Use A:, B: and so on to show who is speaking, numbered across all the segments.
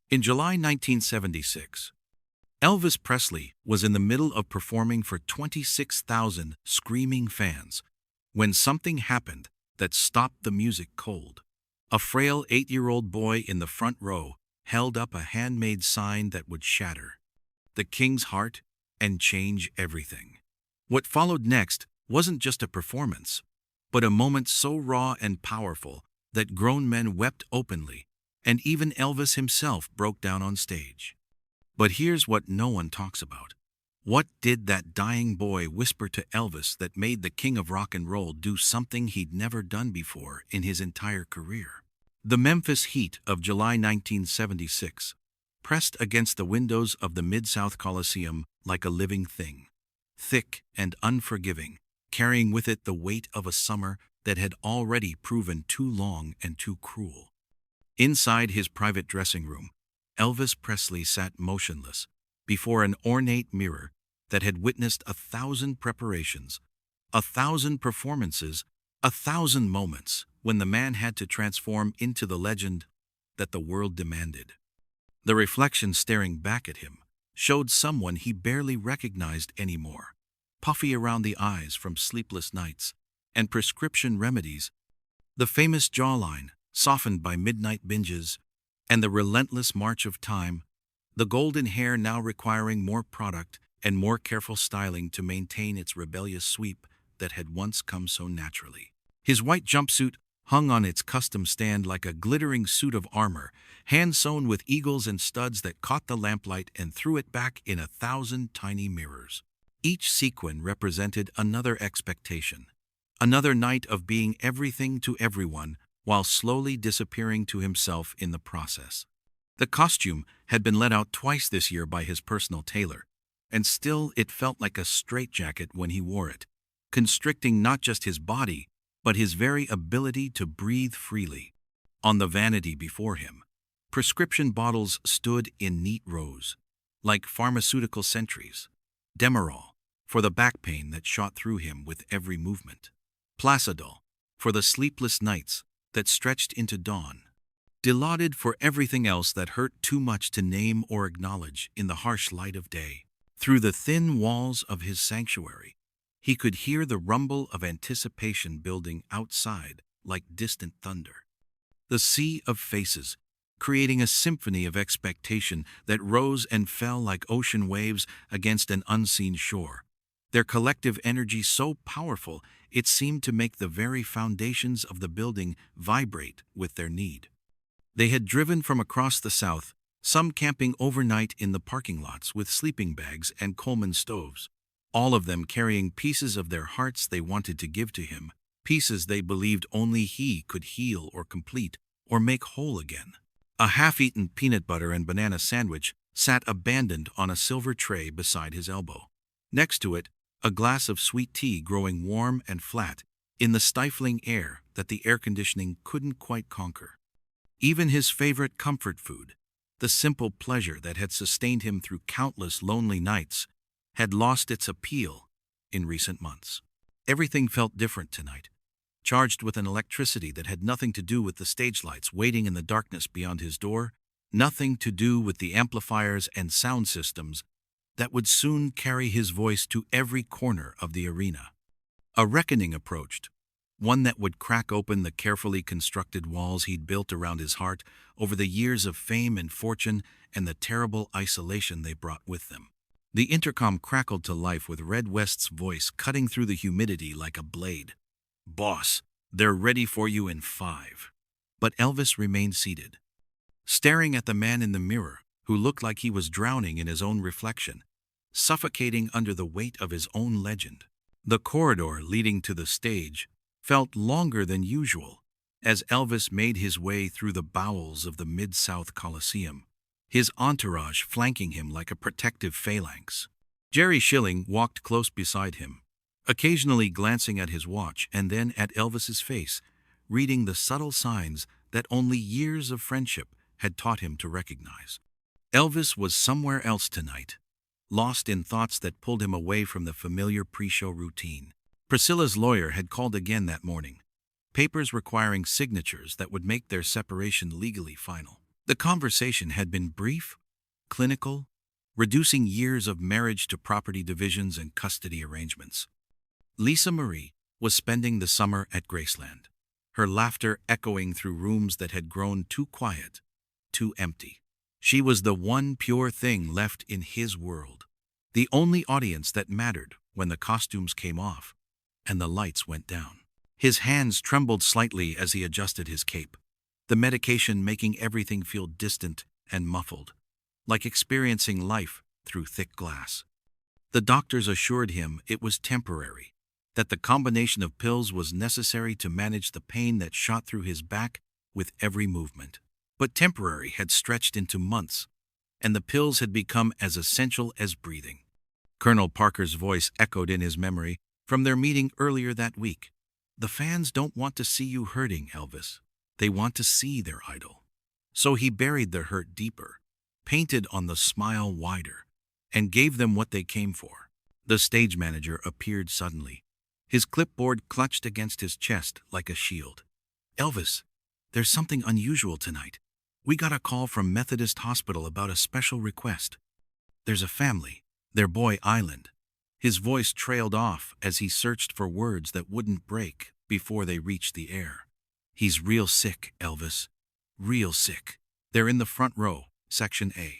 A: In July 1976, Elvis Presley was in the middle of performing for 26,000 screaming fans when something happened that stopped the music cold. A frail 8-year-old boy in the front row held up a handmade sign that would shatter the king's heart and change everything. What followed next wasn't just a performance, but a moment so raw and powerful that grown men wept openly, and even Elvis himself broke down on stage. But here's what no one talks about. What did that dying boy whisper to Elvis that made the king of rock and roll do something he'd never done before in his entire career? The Memphis heat of July 1976 pressed against the windows of the Mid-South Coliseum like a living thing, thick and unforgiving, carrying with it the weight of a summer that had already proven too long and too cruel. Inside his private dressing room, Elvis Presley sat motionless before an ornate mirror that had witnessed 1,000 preparations, 1,000 performances, 1,000 moments when the man had to transform into the legend that the world demanded. The reflection staring back at him showed someone he barely recognized anymore, puffy around the eyes from sleepless nights and prescription remedies, the famous jawline softened by midnight binges, and the relentless march of time, the golden hair now requiring more product and more careful styling to maintain its rebellious sweep that had once come so naturally. His white jumpsuit hung on its custom stand like a glittering suit of armor, hand-sewn with eagles and studs that caught the lamplight and threw it back in 1,000 tiny mirrors. Each sequin represented another expectation, another night of being everything to everyone while slowly disappearing to himself in the process. The costume had been let out twice this year by his personal tailor, and still it felt like a straitjacket when he wore it, constricting not just his body, but his very ability to breathe freely. On the vanity before him, prescription bottles stood in neat rows, like pharmaceutical sentries. Demerol, for the back pain that shot through him with every movement. Placidol, for the sleepless nights that stretched into dawn. Dilaudid for everything else that hurt too much to name or acknowledge in the harsh light of day. Through the thin walls of his sanctuary, he could hear the rumble of anticipation building outside like distant thunder. The sea of faces, creating a symphony of expectation that rose and fell like ocean waves against an unseen shore. Their collective energy so powerful it seemed to make the very foundations of the building vibrate with their need. They had driven from across the South, some camping overnight in the parking lots with sleeping bags and Coleman stoves, all of them carrying pieces of their hearts they wanted to give to him, pieces they believed only he could heal or complete or make whole again. A half-eaten peanut butter and banana sandwich sat abandoned on a silver tray beside his elbow. Next to it, a glass of sweet tea growing warm and flat in the stifling air that the air conditioning couldn't quite conquer. Even his favorite comfort food, the simple pleasure that had sustained him through countless lonely nights, had lost its appeal in recent months. Everything felt different tonight, charged with an electricity that had nothing to do with the stage lights waiting in the darkness beyond his door, nothing to do with the amplifiers and sound systems that would soon carry his voice to every corner of the arena. A reckoning approached, one that would crack open the carefully constructed walls he'd built around his heart over the years of fame and fortune and the terrible isolation they brought with them. The intercom crackled to life with Red West's voice cutting through the humidity like a blade. "Boss, they're ready for you in 5. But Elvis remained seated, staring at the man in the mirror who looked like he was drowning in his own reflection, suffocating under the weight of his own legend. The corridor leading to the stage felt longer than usual as Elvis made his way through the bowels of the Mid-South Coliseum, his entourage flanking him like a protective phalanx. Jerry Schilling walked close beside him, occasionally glancing at his watch and then at Elvis's face, reading the subtle signs that only years of friendship had taught him to recognize. Elvis was somewhere else tonight, lost in thoughts that pulled him away from the familiar pre-show routine. Priscilla's lawyer had called again that morning, papers requiring signatures that would make their separation legally final. The conversation had been brief, clinical, reducing years of marriage to property divisions and custody arrangements. Lisa Marie was spending the summer at Graceland, her laughter echoing through rooms that had grown too quiet, too empty. She was the one pure thing left in his world, the only audience that mattered when the costumes came off and the lights went down. His hands trembled slightly as he adjusted his cape, the medication making everything feel distant and muffled, like experiencing life through thick glass. The doctors assured him it was temporary, that the combination of pills was necessary to manage the pain that shot through his back with every movement. But temporary had stretched into months, and the pills had become as essential as breathing. Colonel Parker's voice echoed in his memory from their meeting earlier that week. The fans don't want to see you hurting, Elvis. They want to see their idol. So he buried their hurt deeper, painted on the smile wider, and gave them what they came for. The stage manager appeared suddenly, his clipboard clutched against his chest like a shield. Elvis, there's something unusual tonight. We got a call from Methodist Hospital about a special request. There's a family, their boy Island. His voice trailed off as he searched for words that wouldn't break before they reached the air. He's real sick, Elvis. Real sick. They're in the front row, Section A.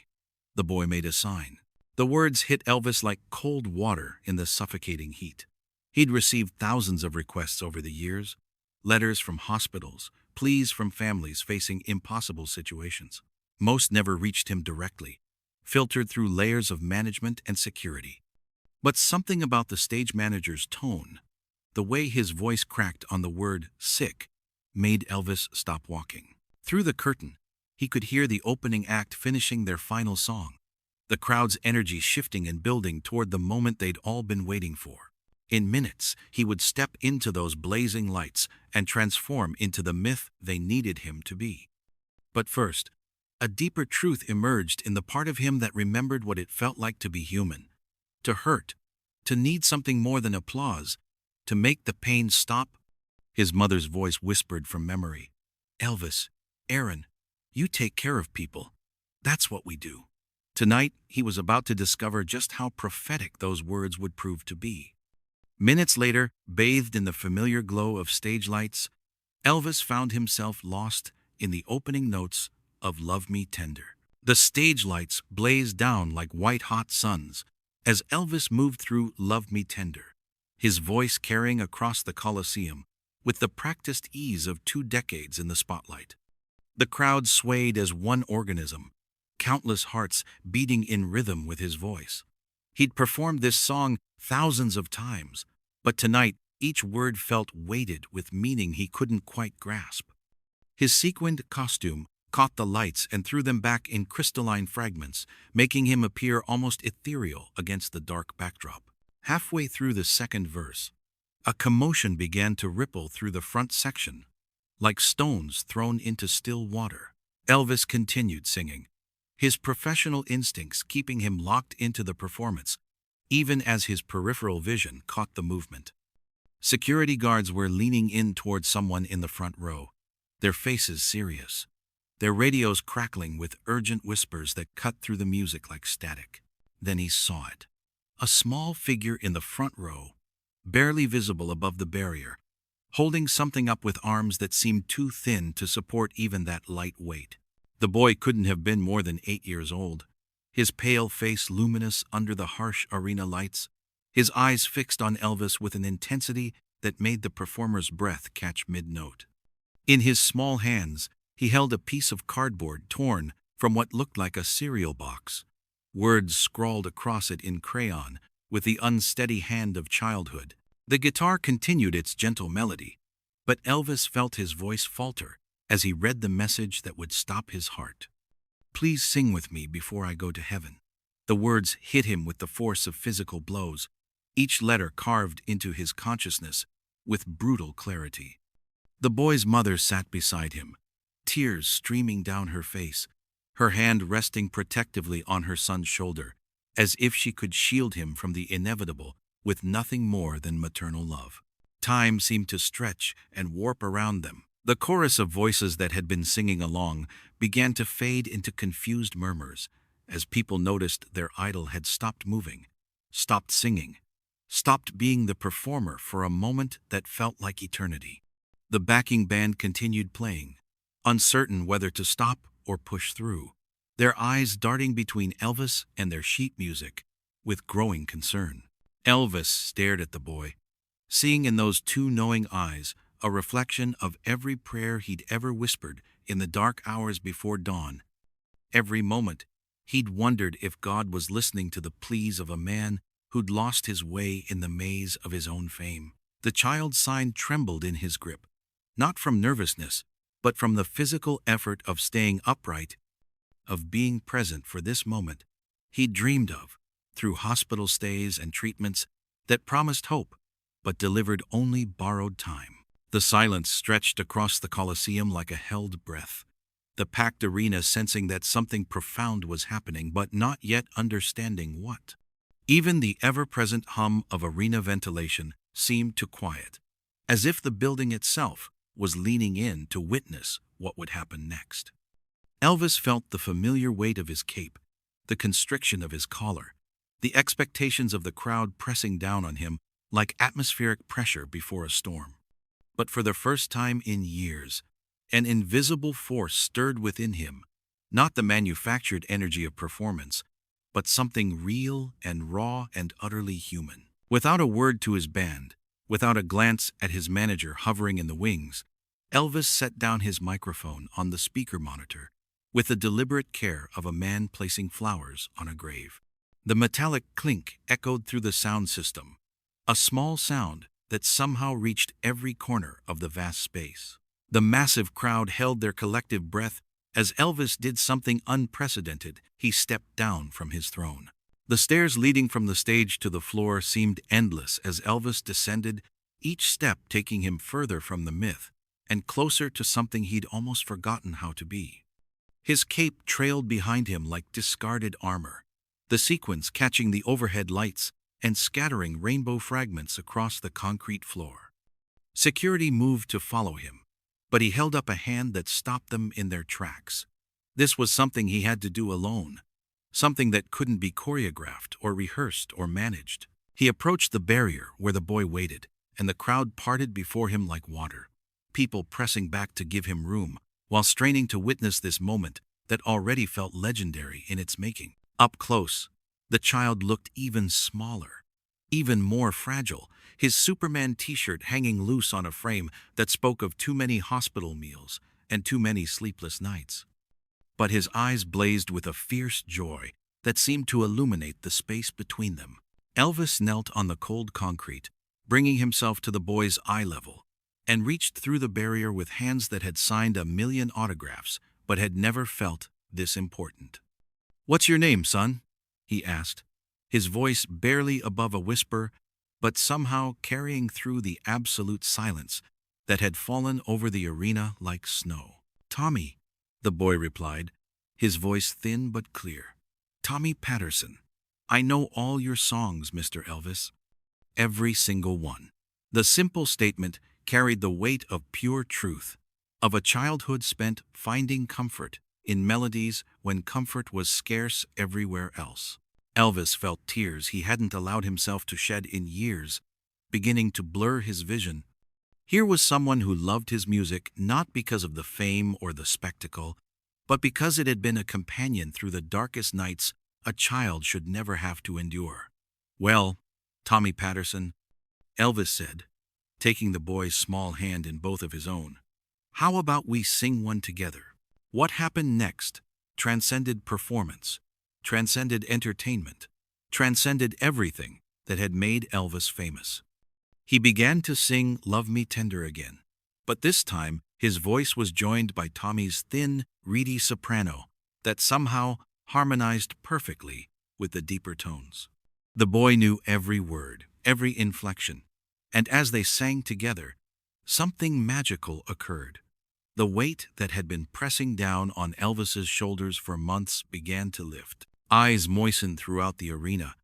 A: The boy made a sign. The words hit Elvis like cold water in the suffocating heat. He'd received thousands of requests over the years, letters from hospitals, pleas from families facing impossible situations. Most never reached him directly, filtered through layers of management and security. But something about the stage manager's tone, the way his voice cracked on the word sick, made Elvis stop walking. Through the curtain, he could hear the opening act finishing their final song, the crowd's energy shifting and building toward the moment they'd all been waiting for. In minutes, he would step into those blazing lights and transform into the myth they needed him to be. But first, a deeper truth emerged in the part of him that remembered what it felt like to be human, to hurt, to need something more than applause, to make the pain stop. His mother's voice whispered from memory, Elvis, Aaron, you take care of people. That's what we do. Tonight, he was about to discover just how prophetic those words would prove to be. Minutes later, bathed in the familiar glow of stage lights, Elvis found himself lost in the opening notes of Love Me Tender. The stage lights blazed down like white-hot suns as Elvis moved through Love Me Tender, his voice carrying across the Coliseum with the practiced ease of 2 decades in the spotlight. The crowd swayed as one organism, countless hearts beating in rhythm with his voice. He'd performed this song thousands of times, but tonight each word felt weighted with meaning he couldn't quite grasp. His sequined costume caught the lights and threw them back in crystalline fragments, making him appear almost ethereal against the dark backdrop. Halfway through the second verse, a commotion began to ripple through the front section, like stones thrown into still water. Elvis continued singing, his professional instincts keeping him locked into the performance, even as his peripheral vision caught the movement. Security guards were leaning in toward someone in the front row, their faces serious, their radios crackling with urgent whispers that cut through the music like static. Then he saw it. A small figure in the front row, barely visible above the barrier, holding something up with arms that seemed too thin to support even that light weight. The boy couldn't have been more than 8 years old, his pale face luminous under the harsh arena lights, his eyes fixed on Elvis with an intensity that made the performer's breath catch mid-note. In his small hands, he held a piece of cardboard torn from what looked like a cereal box, words scrawled across it in crayon with the unsteady hand of childhood. The guitar continued its gentle melody, but Elvis felt his voice falter as he read the message that would stop his heart. Please sing with me before I go to heaven. The words hit him with the force of physical blows, each letter carved into his consciousness with brutal clarity. The boy's mother sat beside him, tears streaming down her face, her hand resting protectively on her son's shoulder, as if she could shield him from the inevitable with nothing more than maternal love. Time seemed to stretch and warp around them, The chorus of voices that had been singing along began to fade into confused murmurs as people noticed their idol had stopped moving, stopped singing, stopped being the performer for a moment that felt like eternity. The backing band continued playing, uncertain whether to stop or push through, their eyes darting between Elvis and their sheet music with growing concern. Elvis stared at the boy, seeing in those two knowing eyes a reflection of every prayer he'd ever whispered in the dark hours before dawn. Every moment, he'd wondered if God was listening to the pleas of a man who'd lost his way in the maze of his own fame. The child's sign trembled in his grip, not from nervousness, but from the physical effort of staying upright, of being present for this moment he'd dreamed of, through hospital stays and treatments that promised hope, but delivered only borrowed time. The silence stretched across the Colosseum like a held breath, the packed arena sensing that something profound was happening but not yet understanding what. Even the ever-present hum of arena ventilation seemed to quiet, as if the building itself was leaning in to witness what would happen next. Elvis felt the familiar weight of his cape, the constriction of his collar, the expectations of the crowd pressing down on him like atmospheric pressure before a storm. But for the first time in years, an invisible force stirred within him, not the manufactured energy of performance, but something real and raw and utterly human. Without a word to his band, without a glance at his manager hovering in the wings, Elvis set down his microphone on the speaker monitor with the deliberate care of a man placing flowers on a grave. The metallic clink echoed through the sound system, a small sound that somehow reached every corner of the vast space. The massive crowd held their collective breath as Elvis did something unprecedented. He stepped down from his throne. The stairs leading from the stage to the floor seemed endless as Elvis descended, each step taking him further from the myth and closer to something he'd almost forgotten how to be. His cape trailed behind him like discarded armor, the sequins catching the overhead lights and scattering rainbow fragments across the concrete floor. Security moved to follow him, but he held up a hand that stopped them in their tracks. This was something he had to do alone, something that couldn't be choreographed or rehearsed or managed. He approached the barrier where the boy waited, and the crowd parted before him like water, people pressing back to give him room, while straining to witness this moment that already felt legendary in its making. Up close, the child looked even smaller, even more fragile, his Superman t-shirt hanging loose on a frame that spoke of too many hospital meals and too many sleepless nights. But his eyes blazed with a fierce joy that seemed to illuminate the space between them. Elvis knelt on the cold concrete, bringing himself to the boy's eye level, and reached through the barrier with hands that had signed 1,000,000 autographs but had never felt this important. "What's your name, son?" he asked, his voice barely above a whisper, but somehow carrying through the absolute silence that had fallen over the arena like snow. "Tommy," the boy replied, his voice thin but clear. "Tommy Patterson. I know all your songs, Mr. Elvis. Every single one." The simple statement carried the weight of pure truth, of a childhood spent finding comfort in melodies when comfort was scarce everywhere else. Elvis felt tears he hadn't allowed himself to shed in years, beginning to blur his vision. Here was someone who loved his music not because of the fame or the spectacle, but because it had been a companion through the darkest nights a child should never have to endure. "Well, Tommy Patterson," Elvis said, taking the boy's small hand in both of his own, "how about we sing one together?" What happened next transcended performance, transcended entertainment, transcended everything that had made Elvis famous. He began to sing "Love Me Tender" again, but this time his voice was joined by Tommy's thin, reedy soprano that somehow harmonized perfectly with the deeper tones. The boy knew every word, every inflection, and as they sang together, something magical occurred. The weight that had been pressing down on Elvis's shoulders for months began to lift. Eyes moistened throughout the arena,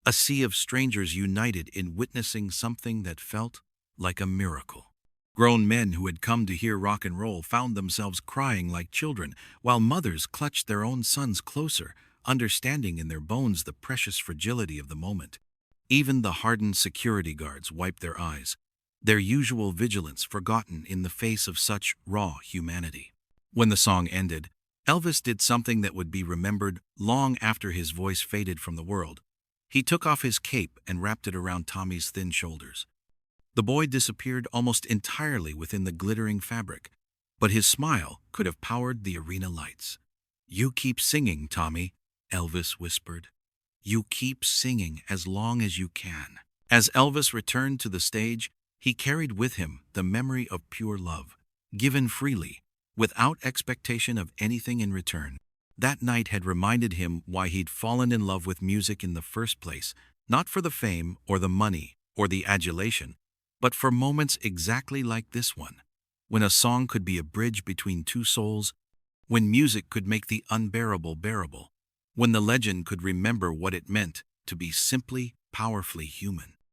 A: a sea of strangers united in witnessing something that felt like a miracle. Grown men who had come to hear rock and roll found themselves crying like children, while mothers clutched their own sons closer, understanding in their bones the precious fragility of the moment. Even the hardened security guards wiped their eyes, their usual vigilance forgotten in the face of such raw humanity. When the song ended, Elvis did something that would be remembered long after his voice faded from the world. He took off his cape and wrapped it around Tommy's thin shoulders. The boy disappeared almost entirely within the glittering fabric, but his smile could have powered the arena lights. "You keep singing, Tommy," Elvis whispered. "You keep singing as long as you can." As Elvis returned to the stage, he carried with him the memory of pure love, given freely, without expectation of anything in return. That night had reminded him why he'd fallen in love with music in the first place, not for the fame or the money or the adulation, but for moments exactly like this one, when a song could be a bridge between two souls, when music could make the unbearable bearable, when the legend could remember what it meant to be simply, powerfully human.